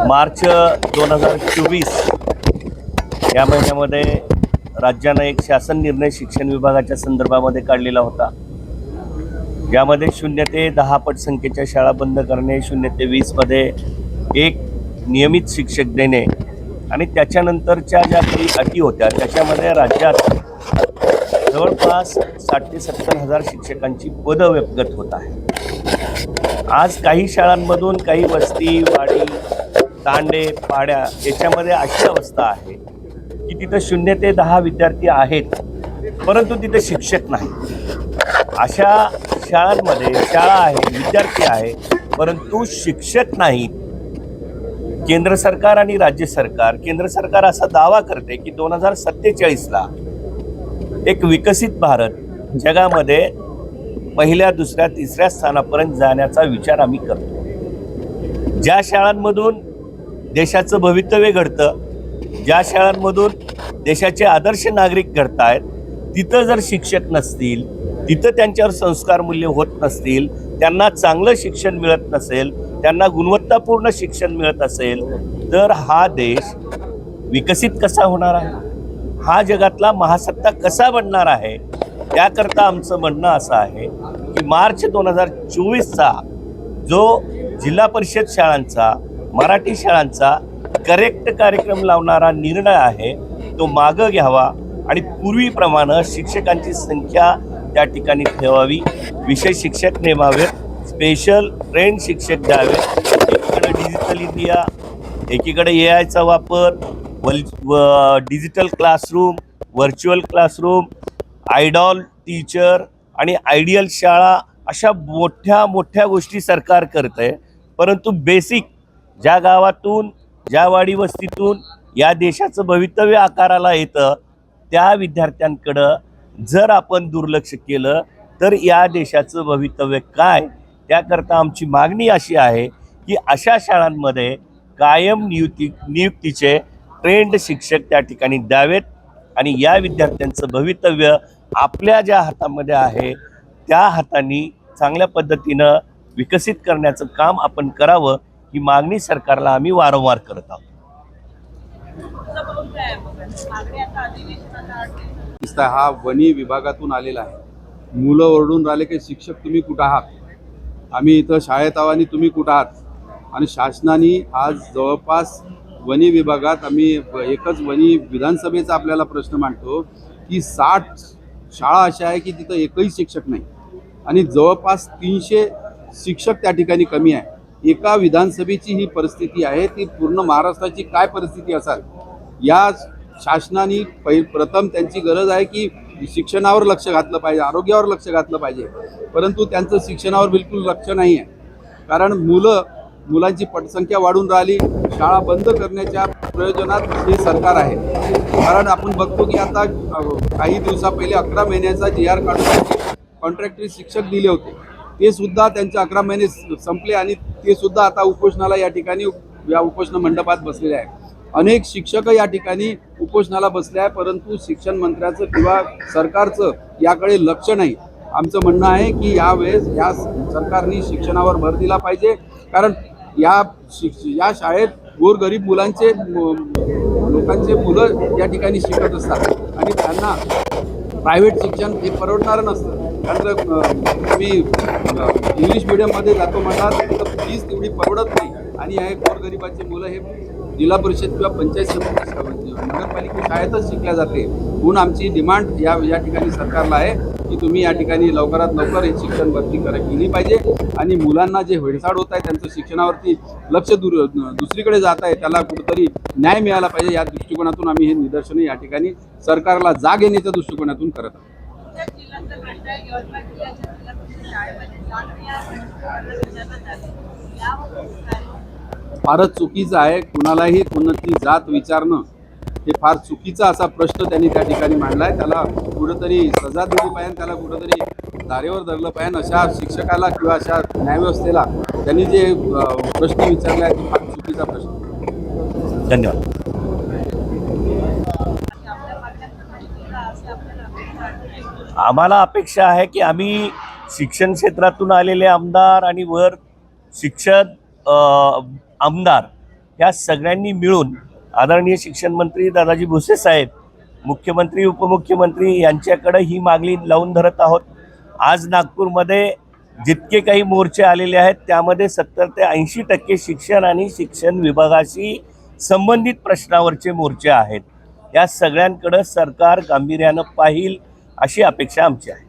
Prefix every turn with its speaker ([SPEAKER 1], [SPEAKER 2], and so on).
[SPEAKER 1] मार्च 2024 या महिन्यामध्ये राज्यानं एक शासन निर्णय शिक्षण विभागाच्या संदर्भामध्ये काढलेला होता, ज्यामध्ये 0 ते 10 पटसंख्येच्या शाळा बंद करणे, 0 ते 20 मध्ये एक नियमित शिक्षक देणे आणि त्याच्यानंतरच्या ज्या काही अटी होत्या त्याच्यामध्ये राज्यात जवळपास 60 ते 70 हजार शिक्षकांची पदं व्यक्तगत होत आहे। आज काही शाळांमधून काही वस्ती वाडी तांडे पाड्या याच्यामध्ये अशी अवस्था आहे की तिथं 0 ते 10 विद्यार्थी आहेत, परंतु तिथे शिक्षक नाही। अशा शाळांमध्ये शाळा आहे, विद्यार्थी आहे, परंतु शिक्षक नाहीत। केंद्र सरकार आणि राज्य सरकार, केंद्र सरकार असा दावा करते की 2047ला एक विकसित भारत जगामध्ये पहिल्या दुसऱ्या तिसऱ्या स्थानापर्यंत जाण्याचा विचार आम्ही करतो। ज्या शाळांमधून देशाचं भवितव्य घडतं, ज्या शाळांमधून देशाचे आदर्श नागरिक घडत आहेत, तिथं जर शिक्षक नसतील, तिथं त्यांच्यावर संस्कार मूल्य होत नसतील, त्यांना चांगलं शिक्षण मिळत नसेल, त्यांना गुणवत्तापूर्ण शिक्षण मिळत असेल, तर हा देश विकसित कसा होणार आहे, हा जगातला महासत्ता कसा बनणार आहे। त्याकरता आमचं म्हणणं असं आहे की मार्च 2024चा जो जिल्हा परिषद शाळांचा, मराठी शाळांचा करेक्ट कार्यक्रम लावणारा निर्णय आहे तो मागं घ्यावा आणि पूर्वीप्रमाणे शिक्षकांची संख्या त्या ठिकाणी ठेवावी, विषय शिक्षक नेमावेत, स्पेशल ट्रेन शिक्षक द्यावेत। एकीकडे डिजिटल इंडिया, एकीकडे AI चा वापर, digital classroom, virtual classroom, idol teacher आणि आयडियल शाळा अशा मोठ्या मोठ्या गोष्टी सरकार करते, परंतु बेसिक ज्या गावातून ज्या वाडी वस्तीतून या देशाचं भवितव्य आकाराला येतं त्या विद्यार्थ्यांकडं जर आपण दुर्लक्ष केलं तर या देशाचं भवितव्य काय। त्याकरता आमची मागणी अशी आहे की अशा शाळांमध्ये कायम नियुक्तीचे ट्रेंड शिक्षक त्या ठिकाणी द्यावेत आणि या विद्यार्थ्यांचं भवितव्य आपल्या ज्या हातामध्ये आहे त्या हाताने चांगल्या पद्धतीनं विकसित करण्याचं काम आपण करावं, ही मागणी सरकारला आम्ही वारंवार करत आहोत।
[SPEAKER 2] हा वनी विभागातून आलेला आहे। मुलं ओरडून राहिले की शिक्षक तुम्ही कुठं आहात, आम्ही इथं शाळेत आहो आणि तुम्ही कुठं आहात। आणि शासनाने आज जवळपास वनी विभागात आम्ही एकच वनी विधानसभेचा आपल्याला प्रश्न मांडतो की 60 शाळा अशा आहे की तिथं एकही शिक्षक नाही आणि जवळपास 300 शिक्षक त्या ठिकाणी कमी आहे। एका विधानसभेची ही परिस्थिती आहे, ती पूर्ण महाराष्ट्राची काय परिस्थिती असाल। या शासनाने प्रथम त्यांची गरज आहे की शिक्षणावर लक्ष घातलं पाहिजे, आरोग्यावर लक्ष घातलं पाहिजे, परंतु त्यांचं शिक्षणावर बिलकुल लक्ष नाही आहे। कारण मुलांची पटसंख्या वाढून राहिली, शाळा बंद करण्याच्या प्रयोजनात हे सरकार आहे। कारण आपण बघतो की आता काही दिवसा पहिले 11 महिन्याचा GR काढून कॉन्ट्रॅक्टरी शिक्षक दिले होते, ते सुद्धा त्यांचे 11 महिने संपले आणि ते सुद्धा आता उपोषणाला या ठिकाणी या उपोषण मंडपात बसलेले आहे। अनेक शिक्षक या ठिकाणी उपोषणाला बसले आहे, परंतु शिक्षण मंत्र्याचं किंवा सरकारचं याकडे लक्ष नाही। आमचं म्हणणं आहे की यावेळेस या सरकारने शिक्षणावर भर दिला पाहिजे, कारण या शाळेत गोरगरीब लोकांचे मुलं या ठिकाणी शिकत असतात आणि त्यांना प्रायव्हेट शिक्षण हे परवडणारं नसतं। कारण मी इंग्लिश मिडियममध्ये जातो म्हटलं तर फीस तेवढी परवडत नाही आणि हे गोरगरिबाचे मुलं हे जिल्हा परिषद किंवा पंचायत समिती नगरपालिका शाळेतच शिकल्या जाते। म्हणून आमची डिमांड या ठिकाणी सरकारला आहे की तुम्ही या ठिकाणी लवकरात लवकर हे शिक्षण भरती केली पाहिजे आणि मुलांना जे हेळसाड होत आहे त्यांचं शिक्षणावरती लक्ष दुसरीकडे जात आहे त्याला कुठेतरी न्याय मिळाला पाहिजे। या दृष्टिकोनातून आम्ही हे निदर्शने या ठिकाणी सरकारला जाग येण्याच्या दृष्टिकोनातून करत आहोत। फारच चुकीचं आहे, कुणालाही कोणती जात विचारणं हे फार चुकीचा असा प्रश्न त्यांनी त्या ठिकाणी मांडलाय। त्याला कुठेतरी सजा दिली पाहिजे, त्याला कुठेतरी धारेवर धरलं पाहिजे। अशा शिक्षकाला किंवा अशा न्यायव्यवस्थेला त्यांनी जे प्रश्न विचारले आहेत तो फार चुकीचा प्रश्न।
[SPEAKER 1] धन्यवाद। आम्हाला अपेक्षा आहे की आम्ही शिक्षण क्षेत्रातून आलेले आमदार आणि वर शिक्षक आमदार या सगळ्यांनी मिळून आदरणीय शिक्षण मंत्री दादाजी भुसे साहेब, मुख्यमंत्री उपमुख्यमंत्री यांच्याकडे ही मागणी लावून धरत आहोत. आज नागपूरमध्ये जितके काही मोर्चे आलेले आहेत त्यामध्ये 70 ते 80% शिक्षण आणि शिक्षण विभागाशी संबंधित प्रश्नावरचे मोर्चे आहेत. या सगळ्यांकडे सरकार गांभीर्यानं पाहिल अशी अपेक्षा आमची आहे.